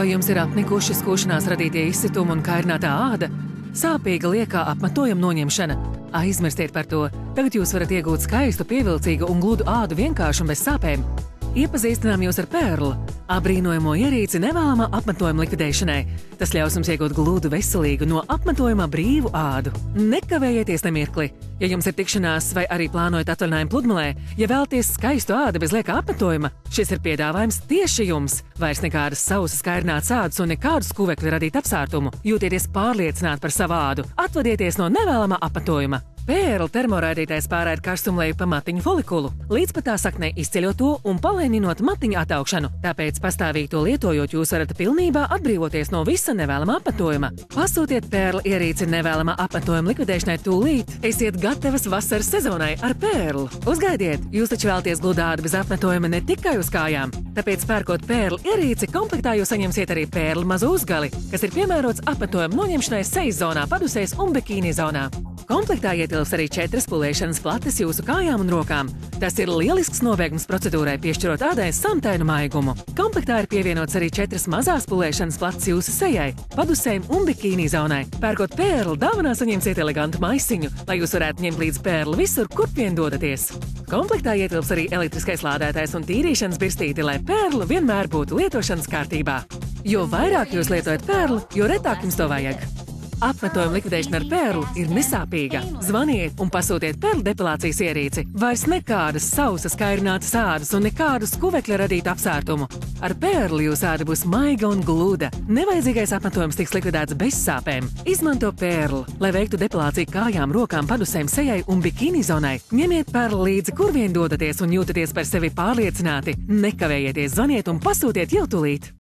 Vai jums ir apnikuši skūšanās radītie izsitumi un kairinātā āda? Sāpīga liekā apmetojuma noņemšana? Aizmirstiet par to. Tagad jūs varat iegūt skaistu, pievilcīgu un gludu ādu vienkārši un bez sāpēm. Iepazīstinām jūs ar Perlu, apbrīnojamo ierīci nevēlamā apmetojuma likvidēšanai. Tas ļaus jums iegūt gludu, veselīgu, no apmetojumā brīvu ādu. Nekavējieties nemirkli! Ja jums ir tikšanās vai arī plānojat atvaļinājumu pludmalē, ja vēlaties skaistu ādu bez liekā apmetojuma, šis ir piedāvājums tieši jums. Vairs nekādas sausas kairinātas ādas un nekādu skuvekļu radīt apsārtumu. Jūtieties pārliecināti par savu ādu. Atvadieties no nevēlamā apmetojuma. Perla termoraidītājs pārraida karstumleju pa matiņu folikulu, līdz pat tā saknei izceļot to un palēninot matiņu ataugšanu. Tāpēc pastāvīgi to lietojot, jūs varat pilnībā atbrīvoties no visa nevēlamā apmetojuma. Pasūtiet Perla ierīci nevēlamā apmetojuma likvidēšanai tūlīt. Esiet gatavas vasaras sezonai ar Perlu. Uzgaidiet, jūs taču vēlaties gludu ādu bez apmetojuma ne tikai uz kājām. Tāpēc pērkot Perla ierīci, komplektā jūs saņemsiet arī Perla mazu uzgali, kas ir piemērots apmetojuma noņemšanai sejas zonā, padusēs un bikīni zonā. Komplektā ietilps arī 4 pulēšanas plates jūsu kājām un rokām. Tas ir lielisks novēgums procedūrai, piešķirot ādai samtainu maigumu. Komplektā ir pievienots arī 4 mazās pulēšanas plates jūsu sejai, padusēm un bikīni zonai. Pērkot Perlu, dāvanā saņemsiet elegantu maisiņu, lai jūs varētu ņemt līdz Perlu visur, kur vien dodaties. Komplektā ietilps arī elektriskais lādētājs un tīrīšanas birstīti, lai Perlu vienmēr būtu lietošanas kārtībā. Jo vairāk jūs lietojat Perlu, jo retāk jums to vajag. Apmetojuma likvidēšana ar Perlu ir nesāpīga. Zvaniet un pasūtiet Perlu depilācijas ierīci. Vairs nekādas sausas kairinātas ādas un nekādu skuvekļa radītu apsārtumu. Ar Perlu jūs āda būs maiga un gluda. Nevajadzīgais apmetojums tiks likvidēts bez sāpēm. Izmanto Perlu, lai veiktu depilāciju kājām, rokām, padusēm, sejai un bikīni zonai. Ņemiet Perlu līdzi, kur vien dodaties un jūtaties par sevi pārliecināti. Nekavējieties, zvaniet un pasūtiet jau tūlīt!